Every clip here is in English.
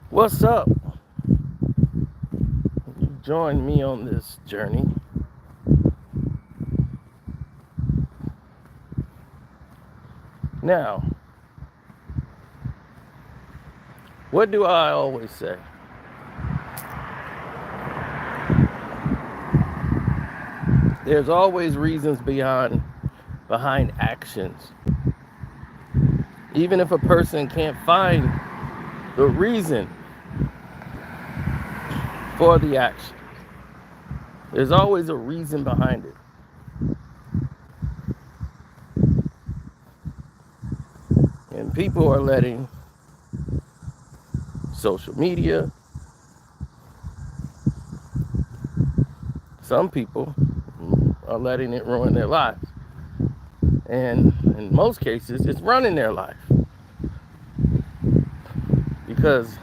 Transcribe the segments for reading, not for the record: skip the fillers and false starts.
What's up? Join me on this journey. Now, what do I always say? There's always reasons behind actions. Even if a person can't find the reason for the action, there's always a reason behind it. And people are letting social media, some people are letting it ruin their lives. And in most cases, it's running their life. Because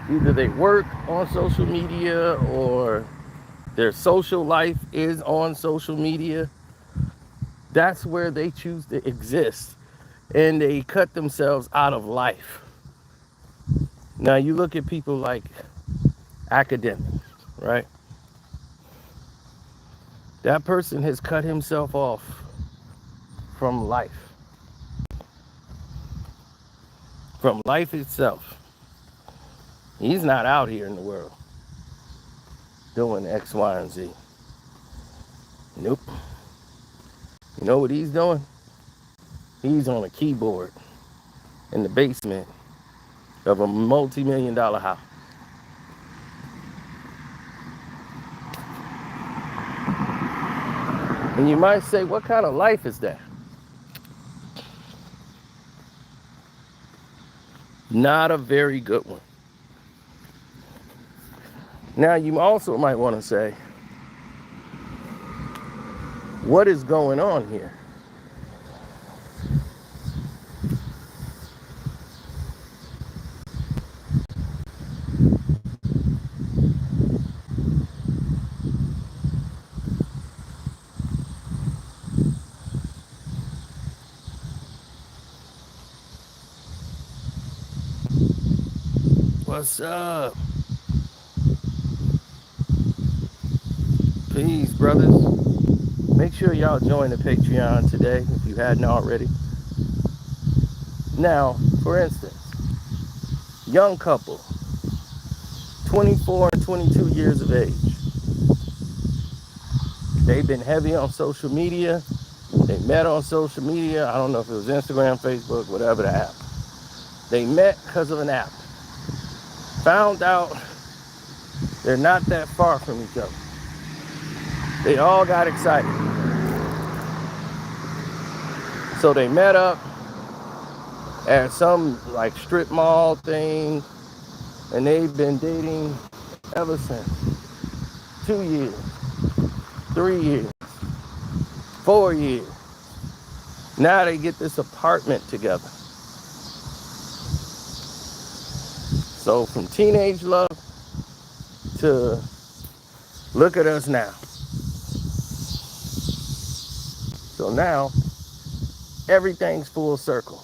either they work on social media or their social life is on social media. That's where they choose to exist. And they cut themselves out of life. Now you look at people like academics, right? That person has cut himself off from life itself. He's not out here in the world doing X, Y, and Z. Nope. You know what he's doing? He's on a keyboard in the basement of a multi-million-dollar house. And you might say, what kind of life is that? Not a very good one. Now, you also might want to say, what is going on here? What's up? Peace, brothers. Make sure y'all join the Patreon today if you hadn't already. Now, for instance, young couple, 24 and 22 years of age. They've been heavy on social media. They met on social media. I don't know if it was Instagram, Facebook, whatever the app. They met because of an app. Found out they're not that far from each other. They all got excited. So they met up at some like strip mall thing, and they've been dating ever since. 2 years, 3 years, 4 years. Now they get this apartment together. So from teenage love to look at us now. So now everything's full circle.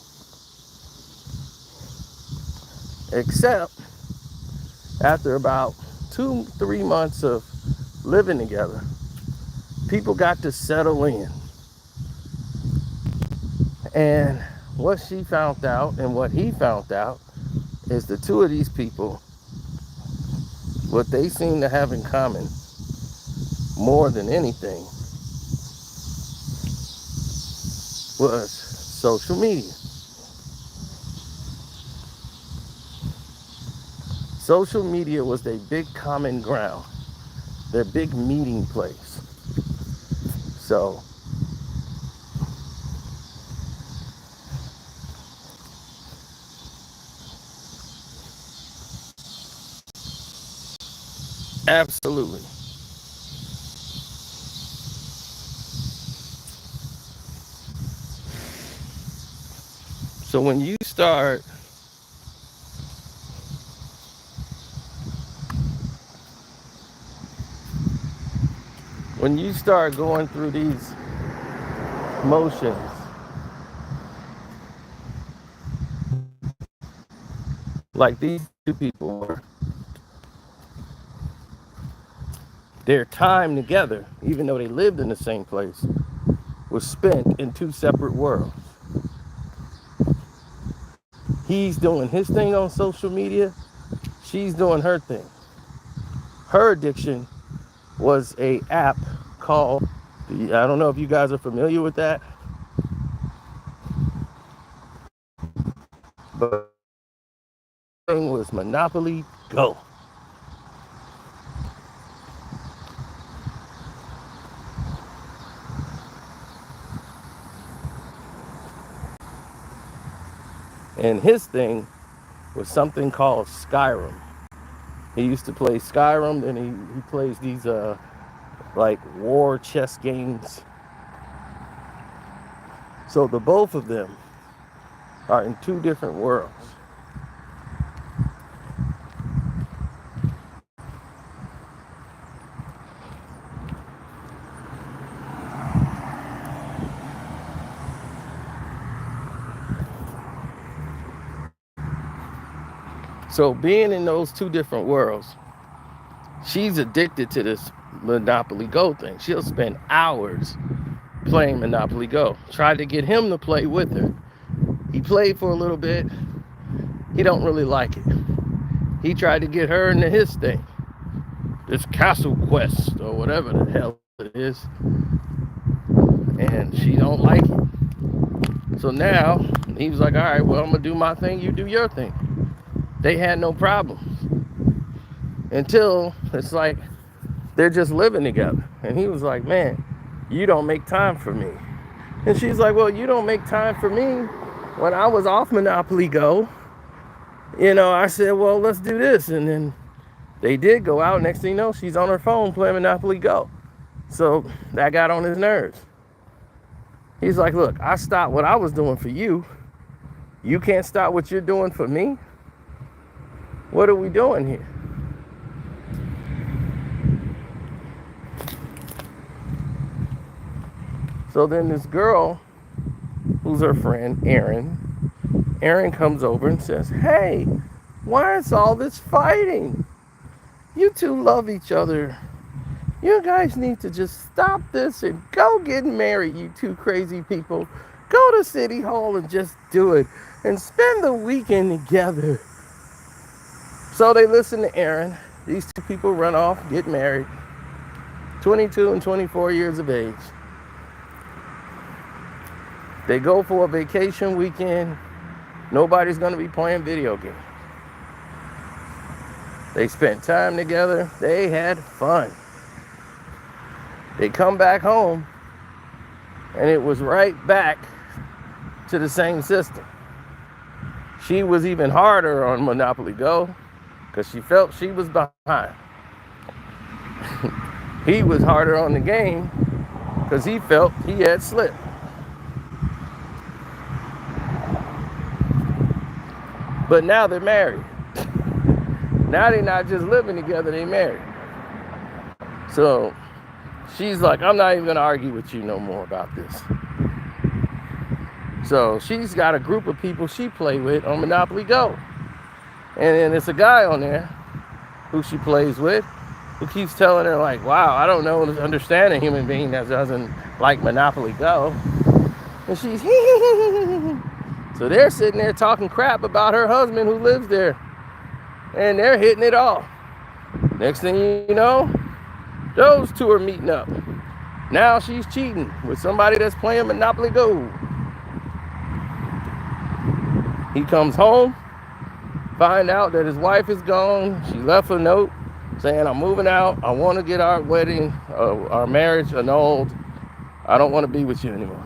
Except after about 2-3 months of living together, people got to settle in. And what she found out and what he found out is the two of these people, what they seem to have in common more than anything was social media. Social media was their big common ground, their big meeting place. So absolutely. So when you start going through these motions, like these two people were, their time together, even though they lived in the same place, was spent in two separate worlds. He's doing his thing on social media, she's doing her thing. Her addiction was a app called, I don't know if you guys are familiar with that, but the thing was Monopoly Go. And his thing was something called Skyrim. He used to play Skyrim, and he plays these like war chess games. So the both of them are in two different worlds. So being in those two different worlds, she's addicted to this Monopoly Go thing. She'll spend hours playing Monopoly Go. Tried to get him to play with her. He played for a little bit. He don't really like it. He tried to get her into his thing, this Castle Quest or whatever the hell it is, and she don't like it. So now he was like, all right, well, I'm gonna do my thing, you do your thing. They had no problems until it's like they're just living together. And he was like, man, you don't make time for me. And she's like, well, you don't make time for me. When I was off Monopoly Go, I said, well, let's do this. And then they did go out. Next thing you know, she's on her phone playing Monopoly Go. So that got on his nerves. He's like, look, I stopped what I was doing for you. You can't stop what you're doing for me? What are we doing here? So then this girl, who's her friend, Erin comes over and says, hey, why is all this fighting? You two love each other. You guys need to just stop this and go get married, you two crazy people. Go to City Hall and just do it and spend the weekend together. So they listen to Erin. These two people run off, get married, 22 and 24 years of age. They go for a vacation weekend. Nobody's going to be playing video games. They spent time together. They had fun. They come back home, and it was right back to the same system. She was even harder on Monopoly Go because she felt she was behind. He was harder on the game because he felt he had slipped. But now they're married. Now they're not just living together, they're married. So she's like, I'm not even going to argue with you no more about this. So she's got a group of people she plays with on Monopoly Go. And then it's a guy on there who she plays with who keeps telling her like, wow, I don't know, understand a human being that doesn't like Monopoly Go. And she's so they're sitting there talking crap about her husband who lives there. And they're hitting it off. Next thing you know, those two are meeting up. Now she's cheating with somebody that's playing Monopoly Go. He comes home, find out that his wife is gone. She left a note saying, I'm moving out. I want to get our wedding, our marriage annulled. I don't want to be with you anymore.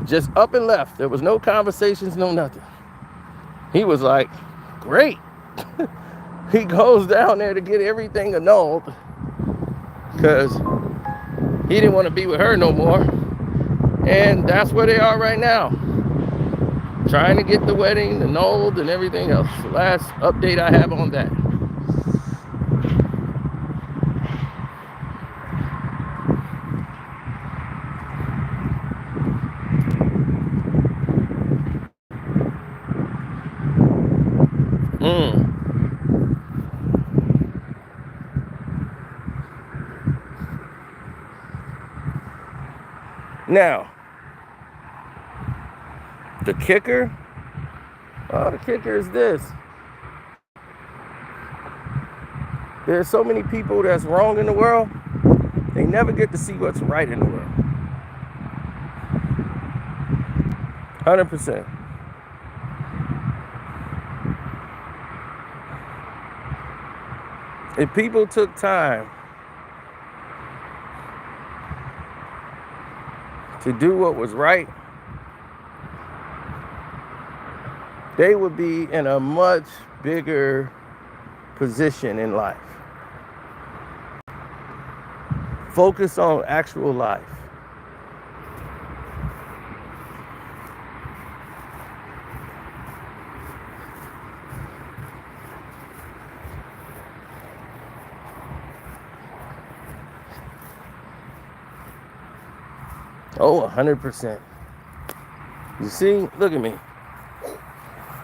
Just up and left. There was no conversations, no nothing. He was like, great. He goes down there to get everything annulled because he didn't want to be with her no more. And that's where they are right now. Trying to get the wedding annulled and everything else. The last update I have on that. Mm. Now, the kicker, the kicker is this. There's so many people that's wrong in the world, they never get to see what's right in the world. 100%. If people took time to do what was right, they would be in a much bigger position in life. Focus on actual life. Oh, 100%. You see, look at me.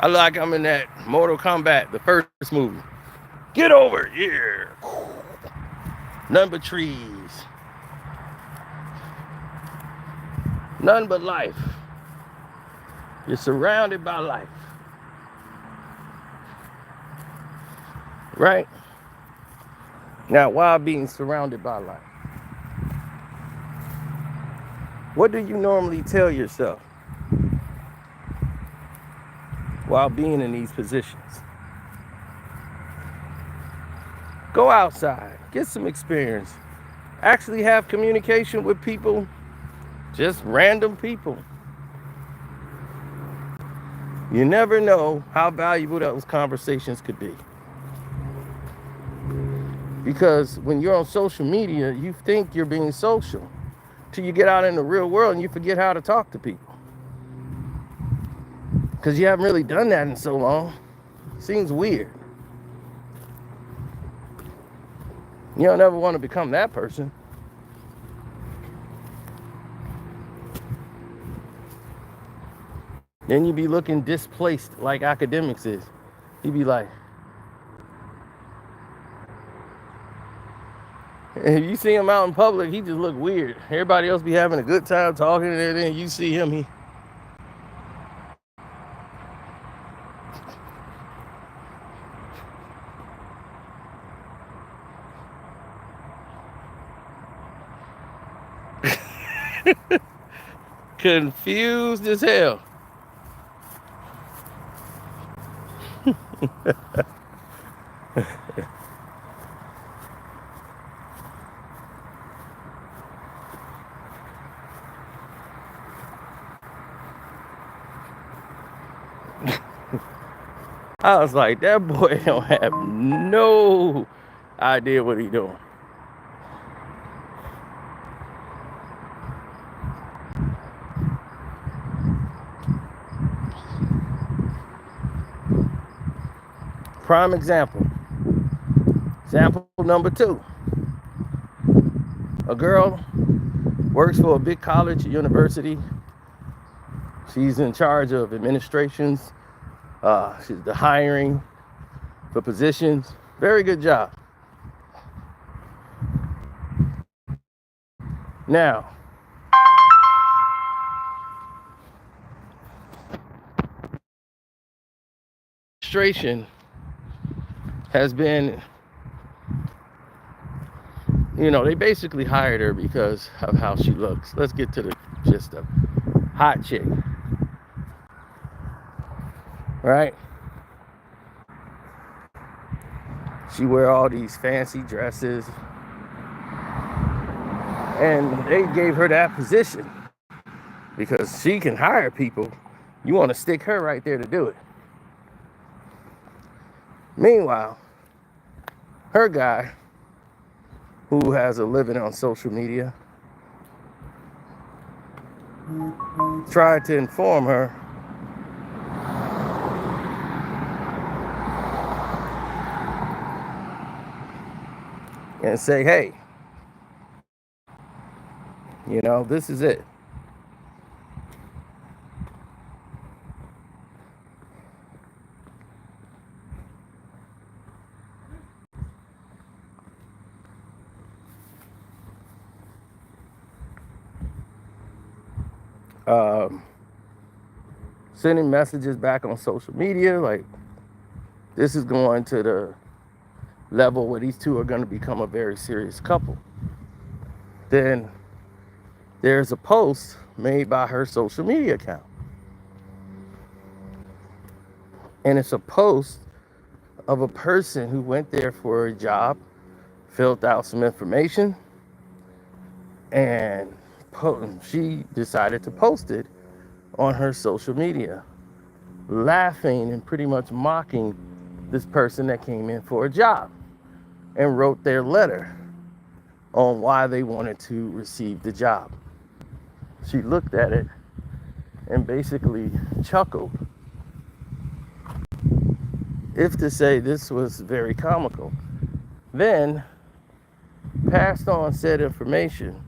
I look like I'm in that Mortal Kombat, the first movie. Get over here. None but trees. None but life. You're surrounded by life. Right? Now, while being surrounded by life, what do you normally tell yourself while being in these positions? Go outside, get some experience, actually have communication with people, just random people. You never know how valuable those conversations could be. Because when you're on social media, you think you're being social till you get out in the real world and you forget how to talk to people. Because you haven't really done that in so long. Seems weird. You don't ever want to become that person. Then you be looking displaced like academics is. You be like, if you see him out in public, he just look weird. Everybody else be having a good time talking and everything. You see him, he confused as hell. I was like, that boy don't have no idea what he doing. Prime example. Example number 2. A girl works for a big college, university. She's in charge of administrations. She's the hiring for positions. Very good job. Now, administration has been, they basically hired her because of how she looks. Let's get to the gist of it. Hot chick. Right? She wear all these fancy dresses. And they gave her that position because she can hire people. You want to stick her right there to do it. Meanwhile, her guy, who has a living on social media, tried to inform her and say, hey, this is it. um, sending messages back on social media. Like, this is going to the level where these two are going to become a very serious couple. Then there's a post made by her social media account. And it's a post of a person who went there for a job, filled out some information, and she decided to post it on her social media, laughing and pretty much mocking this person that came in for a job and wrote their letter on why they wanted to receive the job. She looked at it and basically chuckled, if to say this was very comical. Then passed on said information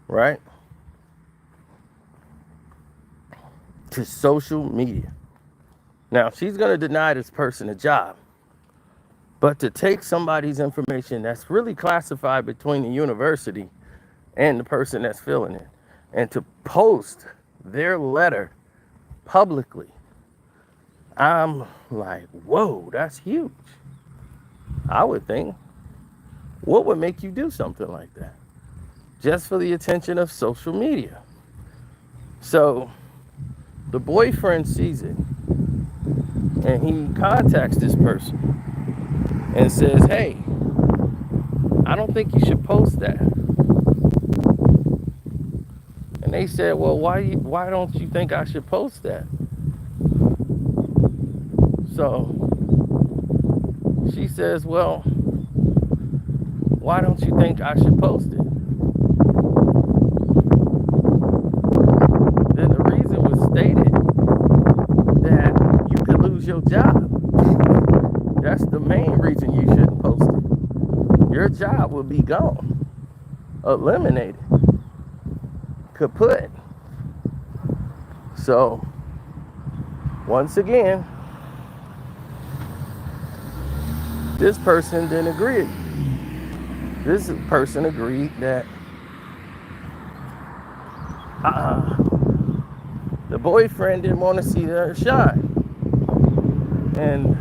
right, to social media. Now, she's going to deny this person a job, but to take somebody's information that's really classified between the university and the person that's filling it, and to post their letter publicly, I'm like, whoa, that's huge. I would think, what would make you do something like that? Just for the attention of social media. So the boyfriend sees it and he contacts this person and says, hey, I don't think you should post that. And they said, well, why don't you think I should post that? So she says, well, why don't you think I should post it? Then the reason was stated that you could lose your job. That's the main reason you shouldn't post it. Your job will be gone, eliminated, kaput. So, once again, this person didn't agree. This person agreed that the boyfriend didn't want to see her shine. And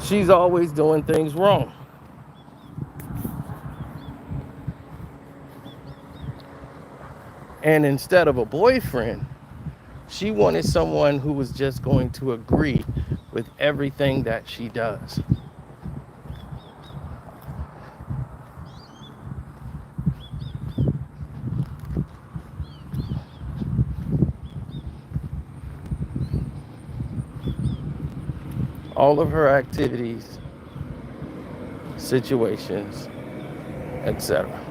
she's always doing things wrong. And instead of a boyfriend, she wanted someone who was just going to agree with everything that she does. All of her activities, situations, etc.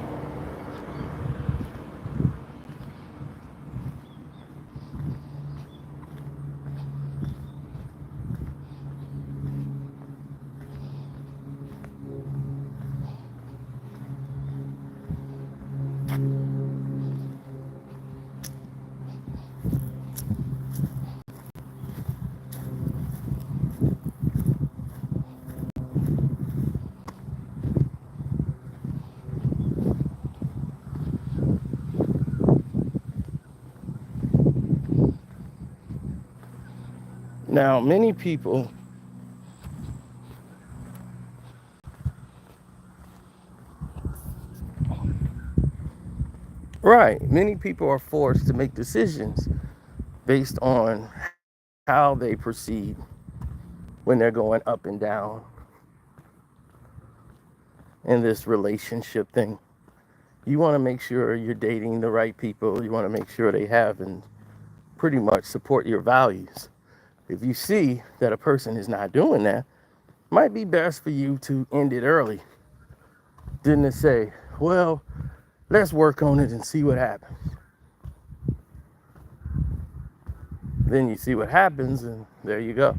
Now, many people are forced to make decisions based on how they proceed when they're going up and down in this relationship thing. You want to make sure you're dating the right people. You want to make sure they have and pretty much support your values. If you see that a person is not doing that, it might be best for you to end it early. Didn't say, well, let's work on it and see what happens. Then you see what happens, and there you go.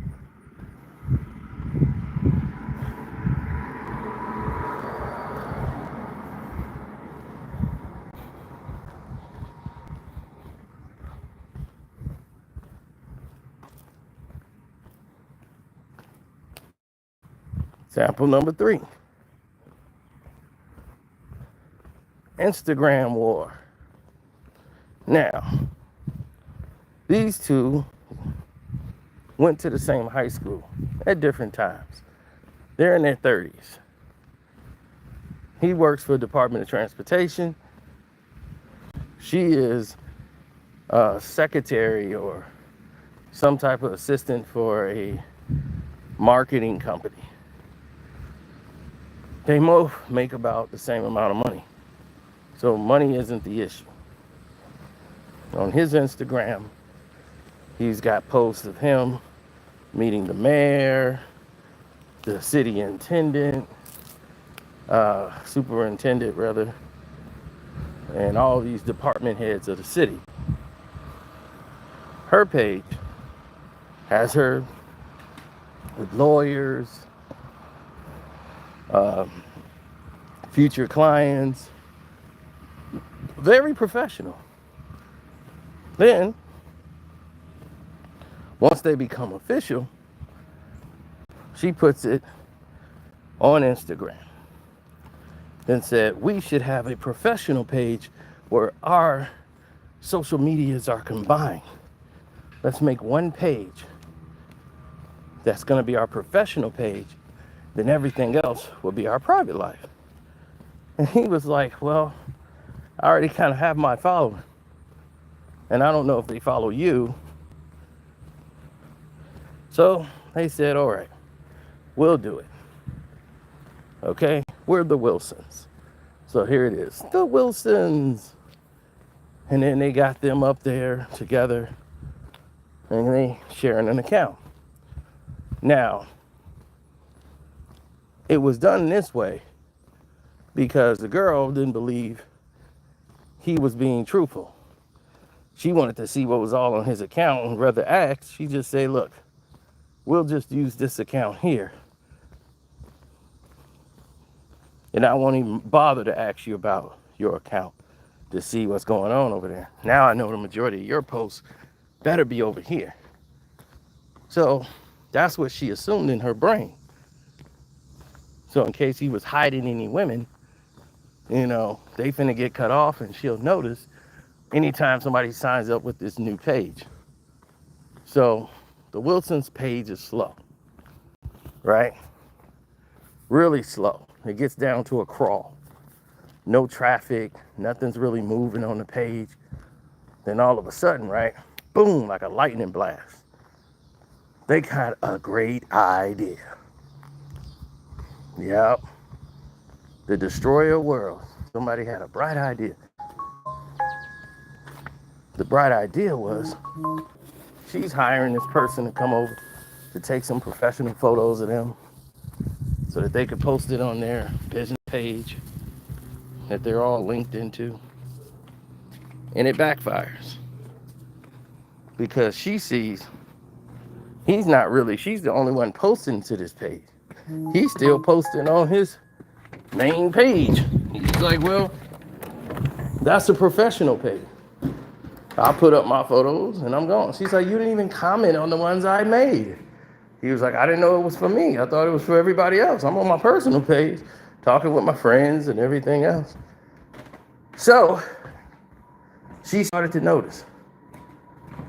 Example number 3. Instagram war. Now, these two went to the same high school at different times. They're in their 30s. He works for the Department of Transportation. She is a secretary or some type of assistant for a marketing company. They both make about the same amount of money. So money isn't the issue. On his Instagram, he's got posts of him meeting the mayor, the city intendant, superintendent rather, and all these department heads of the city. Her page has her with lawyers, future clients, very professional. Then, once they become official, she puts it on Instagram. Then said, we should have a professional page where our social medias are combined. Let's make one page that's going to be our professional page. Then everything else will be our private life. And he was like, well, I already kind of have my following. And I don't know if they follow you. So they said, all right, we'll do it. Okay, we're the Wilsons. So here it is, the Wilsons. And then they got them up there together and they sharing an account. Now, it was done this way because the girl didn't believe he was being truthful. She wanted to see what was all on his account and rather ask, she just say, look, we'll just use this account here. And I won't even bother to ask you about your account to see what's going on over there. Now I know the majority of your posts better be over here. So that's what she assumed in her brain. So in case he was hiding any women, you know, they finna get cut off and she'll notice anytime somebody signs up with this new page. So the Wilson's page is slow, right? Really slow. It gets down to a crawl. No traffic, nothing's really moving on the page. Then all of a sudden, right, boom, like a lightning blast. They got a great idea. Yep. The destroyer world. Somebody had a bright idea. The bright idea was she's hiring this person to come over to take some professional photos of them so that they could post it on their business page that they're all linked into. And it backfires because she sees she's the only one posting to this page. He's still posting on his main page. He's like, well, that's a professional page. I put up my photos and I'm gone. She's like, you didn't even comment on the ones I made. He was like, I didn't know it was for me. I thought it was for everybody else. I'm on my personal page talking with my friends and everything else. So she started to notice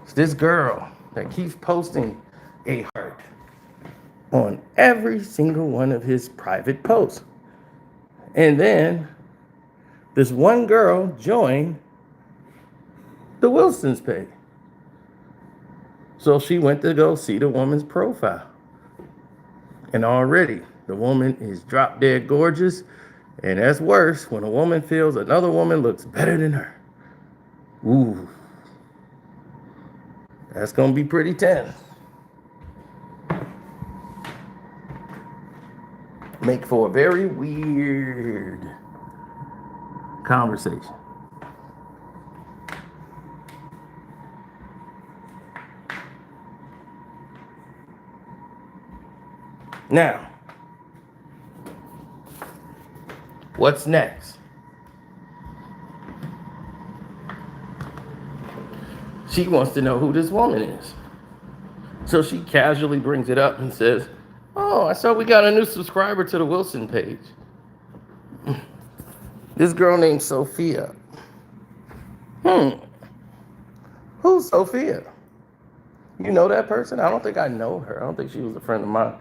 it's this girl that keeps posting a heart on every single one of his private posts. And then this one girl joined the Wilson's page. So she went to go see the woman's profile. And already the woman is drop dead gorgeous. And that's worse when a woman feels another woman looks better than her. Ooh. That's going to be pretty tense. Make for a very weird conversation. Now, what's next? She wants to know who this woman is. So she casually brings it up and says, Oh, I saw we got a new subscriber to the Wilson page. This girl named Sophia. Hmm. Who's Sophia? You know that person? I don't think I know her. I don't think she was a friend of mine.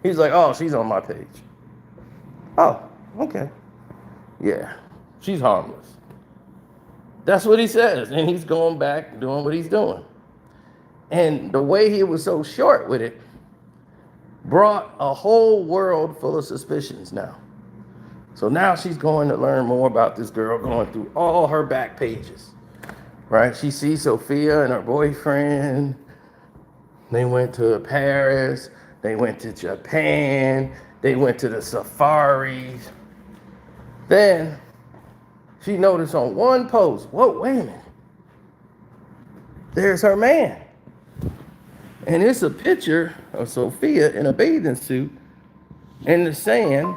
He's like, oh, she's on my page. Oh, okay. Yeah, she's harmless. That's what he says. And he's going back doing what he's doing. And the way he was so short with it brought a whole world full of suspicions now. So now she's going to learn more about this girl, going through all her back pages. Right? She sees Sophia and her boyfriend. They went to Paris. They went to Japan. They went to the safaris. Then she noticed on one post, whoa, wait a minute. There's her man. And it's a picture of Sophia in a bathing suit in the sand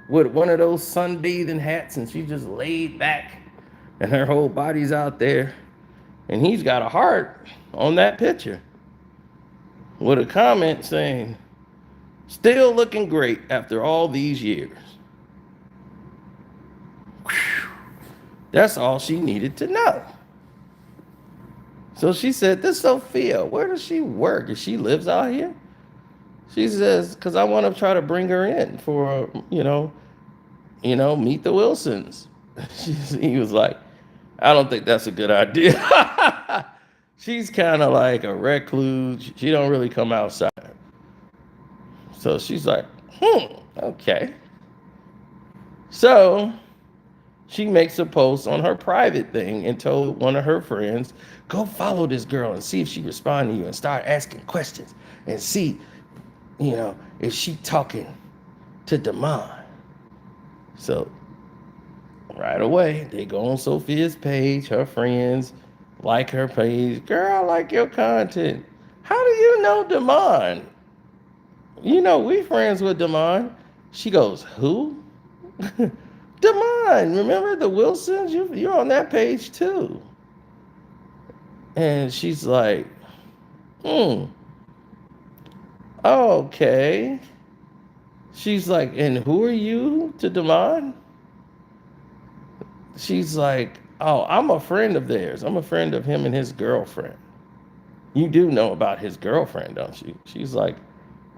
with one of those sunbathing hats, and she just laid back and her whole body's out there. And he's got a heart on that picture with a comment saying, still looking great after all these years. Whew. That's all she needed to know. So she said, this Sophia, where does she work? If she lives out here? She says, because I want to try to bring her in for, meet the Wilsons. He was like, I don't think that's a good idea. She's kind of like a recluse. She don't really come outside. So she's like, okay. So she makes a post on her private thing and told one of her friends, go follow this girl and see if she responds to you and start asking questions and see, is she talking to Damon? So right away, they go on Sophia's page, her friends like her page. Girl, I like your content. How do you know Damon? We friends with Damon. She goes, who? Damon, remember the Wilsons? You're on that page too. And she's like, okay. She's like, and who are you to Damon? She's like, oh, I'm a friend of theirs. I'm a friend of him and his girlfriend. You do know about his girlfriend, don't you? She's like,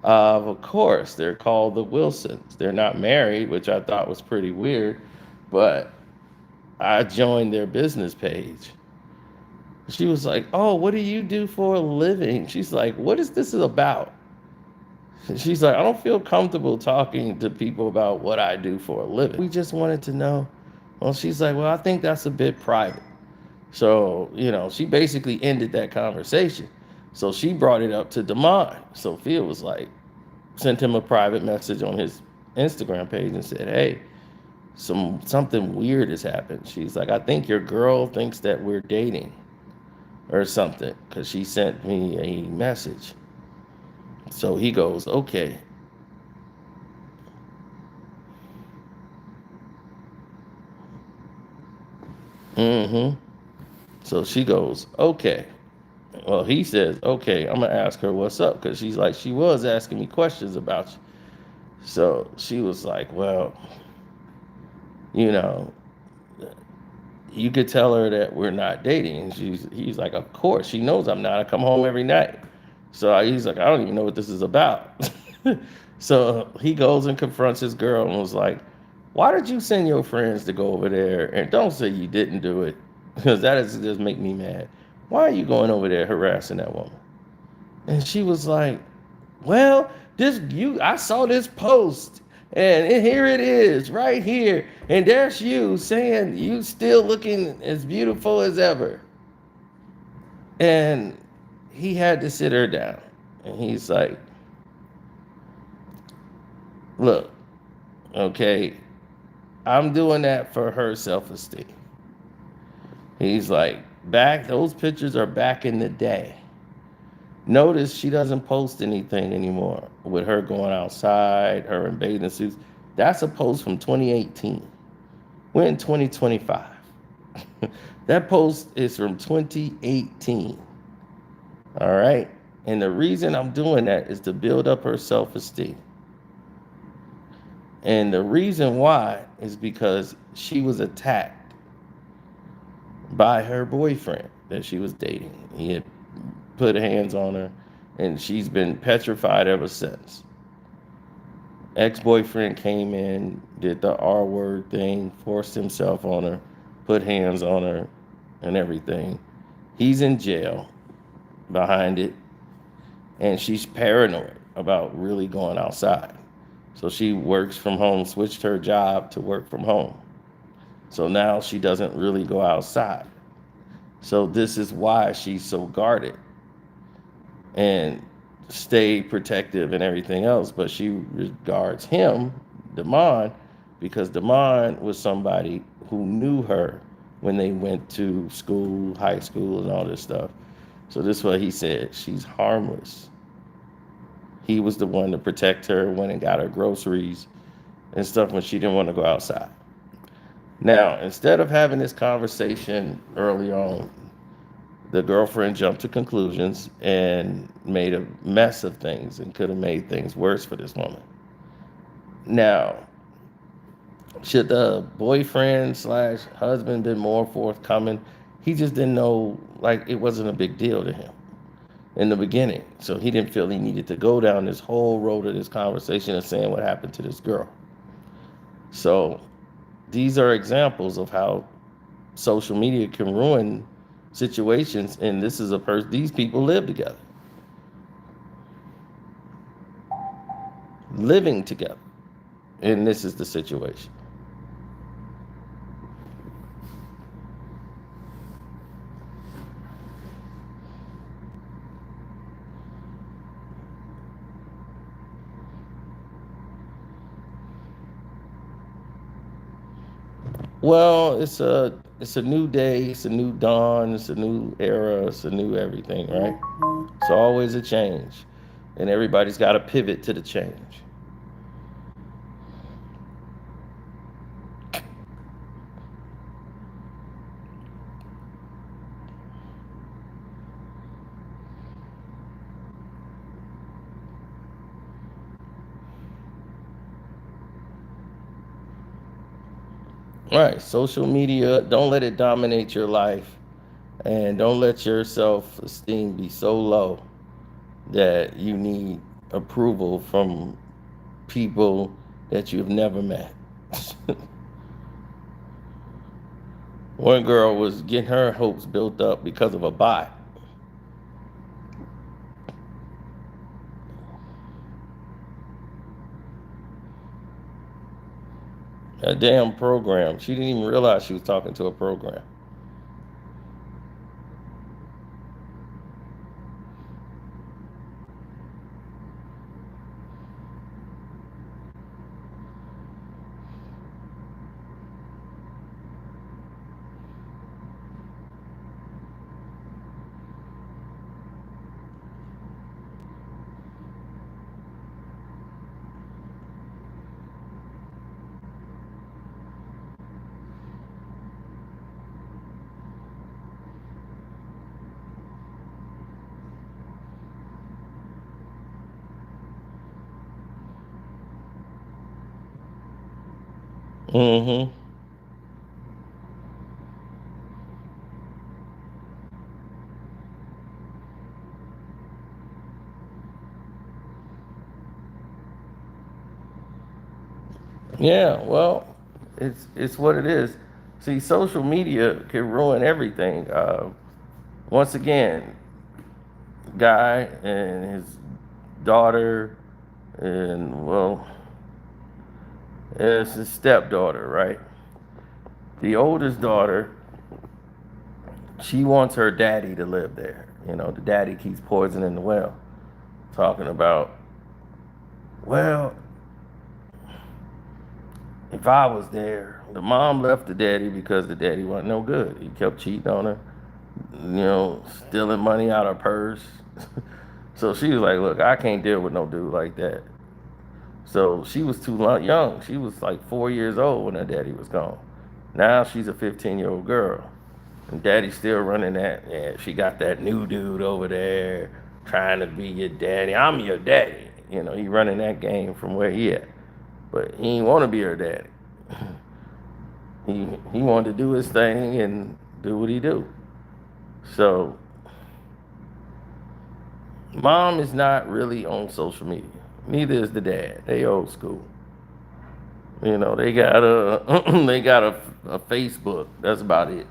of course, they're called the Wilsons. They're not married, which I thought was pretty weird, but I joined their business page. She was like, oh, what do you do for a living? She's like, what is this about? She's like, I don't feel comfortable talking to people about what I do for a living. We just wanted to know. Well, she's like, well, I think that's a bit private. So, she basically ended that conversation. So she brought it up to Damon. Sophia was like, sent him a private message on his Instagram page and said, hey, something weird has happened. She's like, I think your girl thinks that we're dating or something, because she sent me a message. So he goes, okay. So she goes, okay. Well, he says, okay, I'm going to ask her what's up, because she's like, she was asking me questions about you. So she was like, well, you could tell her that we're not dating. He's like, of course, she knows I'm not. I come home every night. So he's like, I don't even know what this is about. So he goes and confronts his girl and was like, why did you send your friends to go over there? And don't say you didn't do it, because that is just make me mad. Why are you going over there harassing that woman? And she was like, well, I saw this post, and here it is, right here. And there's you saying you still looking as beautiful as ever. And he had to sit her down. And he's like, look, okay, I'm doing that for her self-esteem. He's like, those pictures are back in the day. Notice she doesn't post anything anymore with her going outside, her in bathing suits. That's a post from 2018. We're in 2025. That post is from 2018. All right. And the reason I'm doing that is to build up her self-esteem. And the reason why is because she was attacked by her boyfriend that she was dating. He had put hands on her, and she's been petrified ever since. Ex-boyfriend came in, did the R word thing, forced himself on her, put hands on her, and everything. He's in jail behind it, and she's paranoid about really going outside. So she works from home, switched her job to work from home. So now she doesn't really go outside. So this is why she's so guarded and stay protective and everything else. But she regards him, Damon, because Damon was somebody who knew her when they went to school, high school, and all this stuff. So this is what he said: she's harmless. He was the one to protect her, went and got her groceries and stuff when she didn't want to go outside. Now, instead of having this conversation early on, the girlfriend jumped to conclusions and made a mess of things and could have made things worse for this woman. Now, should the boyfriend slash husband been more forthcoming? He just didn't know, like, it wasn't a big deal to him in the beginning. So he didn't feel he needed to go down this whole road of this conversation of saying what happened to this girl. So these are examples of how social media can ruin situations, and this is a person, these people live together, living together, and this is the situation. Well, it's a new day, it's a new dawn, it's a new era, it's a new everything, right? It's always a change, and everybody's got to pivot to the change. Right, social media, don't let it dominate your life, and don't let your self-esteem be so low that you need approval from people that you've never met. One girl was getting her hopes built up because of a bot. A damn program. She didn't even realize she was talking to a program. Mm-hmm. Yeah, well, it's what it is. See, social media can ruin everything. Once again, guy and his daughter, and well, it's his stepdaughter, right? The oldest daughter, she wants her daddy to live there. You know, the daddy keeps poisoning the well, talking about, well, if I was there, the mom left the daddy because the daddy wasn't no good. He kept cheating on her, stealing money out of her purse. So she was like, look, I can't deal with no dude like that. So she was too young. She was like 4 years old when her daddy was gone. Now she's a 15-year-old girl. And daddy's still running that. Yeah, she got that new dude over there. trying to be your daddy. I'm your daddy. You know, he running that game from where he at. But he ain't want to be her daddy. He wanted to do his thing and do what he do. So mom is not really on social media. Neither is the dad. They old school. You know, they got a they got a Facebook. That's about it.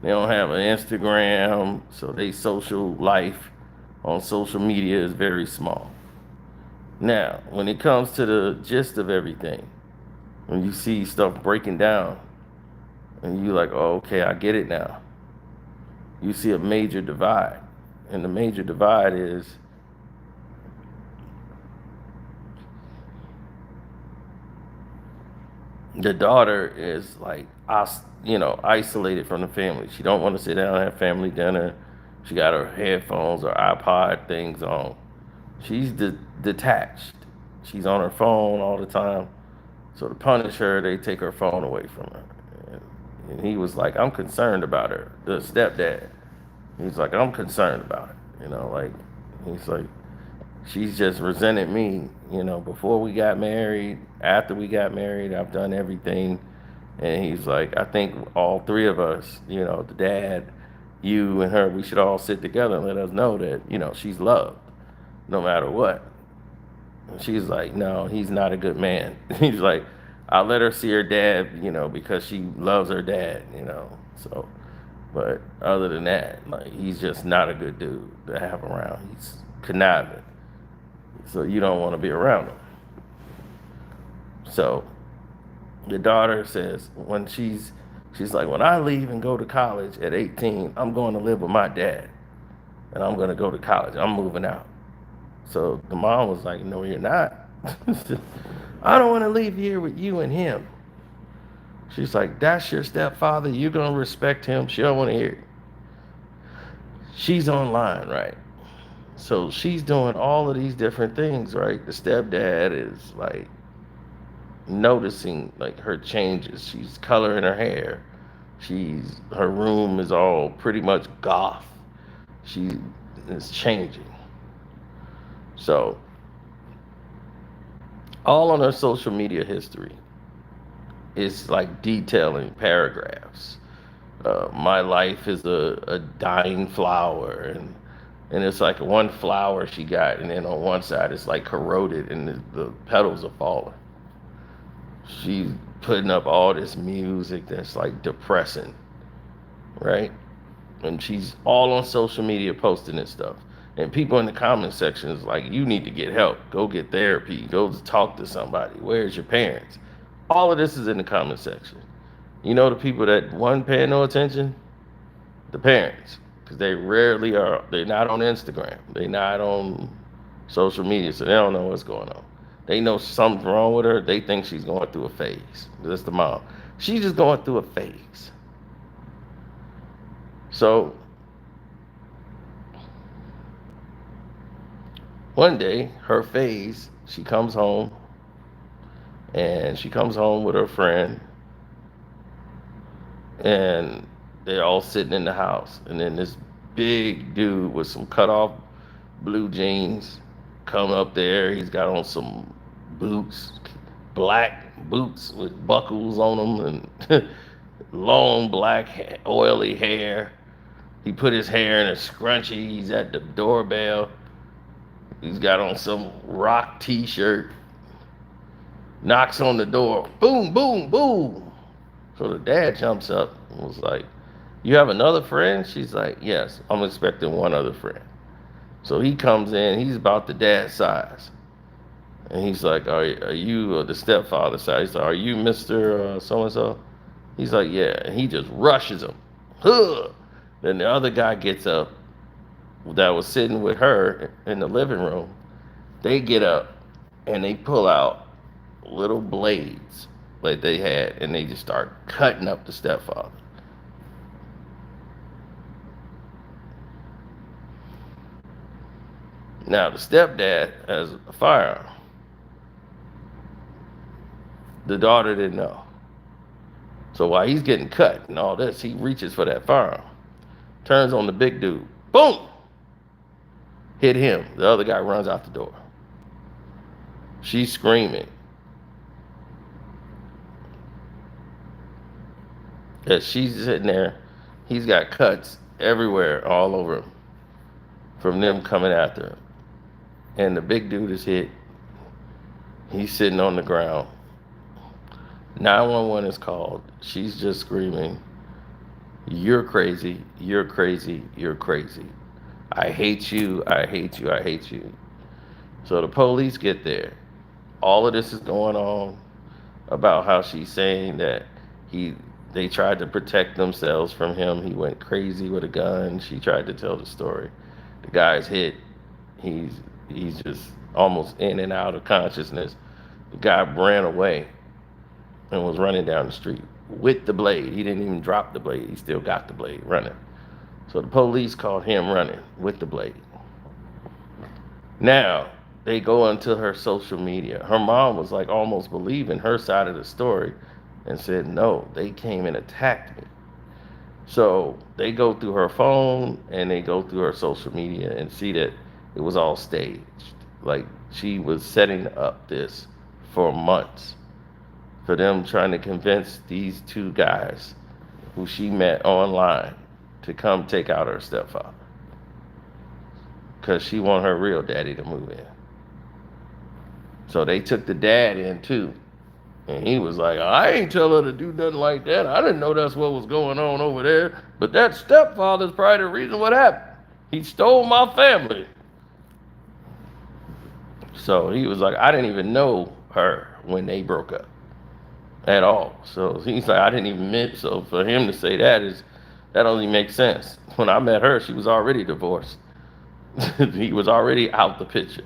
They don't have an Instagram, so they social life on social media is very small. Now, when it comes to the gist of everything, when you see stuff breaking down, and you like, oh, okay, I get it now. You see a major divide, and the major divide is the daughter is like, isolated from the family. She don't want to sit down and have family dinner. She got her headphones or iPod things on. She's detached. She's on her phone all the time. So to punish her, they take her phone away from her. And he was like, I'm concerned about her. The stepdad. He's like, I'm concerned about it. He's like, she's just resented me. Before we got married, after we got married, I've done everything. And he's like, I think all three of us, the dad, you and her, we should all sit together and let us know that, she's loved no matter what. And she's like, no, he's not a good man. He's like, I'll let her see her dad, because she loves her dad, So, but other than that, like, he's just not a good dude to have around. He's conniving. So you don't want to be around him. So the daughter says she's like, when I leave and go to college at 18, I'm going to live with my dad. And I'm going to go to college. I'm moving out. So the mom was like, no, you're not. I don't want to leave here with you and him. She's like, that's your stepfather. You're going to respect him. She don't want to hear it. She's online, right? So she's doing all of these different things, right? The stepdad is like noticing like her changes. She's coloring her hair. Her room is all pretty much goth. She is changing. So all on her social media history is like detailing paragraphs. My life is a dying flower, and it's like one flower she got, and then on one side it's like corroded and the petals are falling. She's putting up all this music that's like depressing, right? And she's all on social media posting this stuff. And people in the comment section is like, you need to get help. Go get therapy. Go talk to somebody. Where's your parents? All of this is in the comment section. You know the people that one pay no attention? The parents. Because they rarely are. They're not on Instagram. They're not on social media. So they don't know what's going on. They know something's wrong with her. They think she's going through a phase. That's the mom. She's just going through a phase. So one day, her phase, she comes home, and she comes home with her friend, and they're all sitting in the house. And then this big dude with some cut off blue jeans come up there. He's got on some boots, black boots with buckles on them, and long black oily hair. He put his hair in a scrunchie. He's at the doorbell. He's got on some rock t-shirt. Knocks on the door. Boom, boom, boom. So the dad jumps up and was like, you have another friend? She's like, yes, I'm expecting one other friend. So he comes in. He's about the dad's size. And he's like, are you the stepfather side? He's like, are you Mr. So-and-so? He's like, yeah. And he just rushes him. Huh. Then the other guy gets up that was sitting with her in the living room. They get up and they pull out little blades like they had, and they just start cutting up the stepfather. Now the stepdad has a firearm. The daughter didn't know. So while he's getting cut and all this, he reaches for that firearm. Turns on the big dude. Boom! hit him. The other guy runs out the door. She's screaming. As she's sitting there, he's got cuts everywhere, all over him, from them coming after him. And the big dude is hit. He's sitting on the ground. 911 is called. She's just screaming, "You're crazy, you're crazy, you're crazy. I hate you, I hate you, I hate you." So the police get there. All of this is going on about how she's saying that they tried to protect themselves from him. He went crazy with a gun. She tried to tell the story. The guy's hit. He's just almost in and out of consciousness. The guy ran away and was running down the street with the blade. He didn't even drop the blade. He still got the blade running. So the police caught him running with the blade. Now, they go into her social media. Her mom was like almost believing her side of the story and said, no, they came and attacked me. So they go through her phone and they go through her social media and see that it was all staged. Like she was setting up this for months for them trying to convince these two guys who she met online to come take out her stepfather. Because she wanted her real daddy to move in. So they took the dad in too. And he was like, I ain't tell her to do nothing like that. I didn't know that's what was going on over there. But that stepfather's probably the reason what happened. He stole my family. So he was like, I didn't even know her when they broke up at all. So he's like, I didn't even admit. So for him to say that only makes sense. When I met her, she was already divorced. He was already out the picture.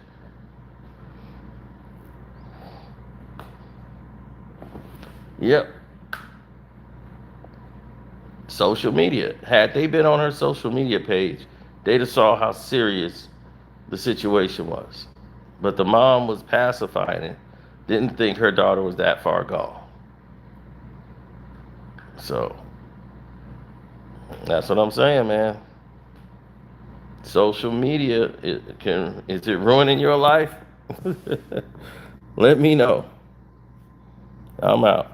Yep. Social media. Had they been on her social media page, they'd have saw how serious the situation was. But the mom was pacifying it, didn't think her daughter was that far gone. So that's what I'm saying, man. Social media, is it ruining your life? Let me know. I'm out.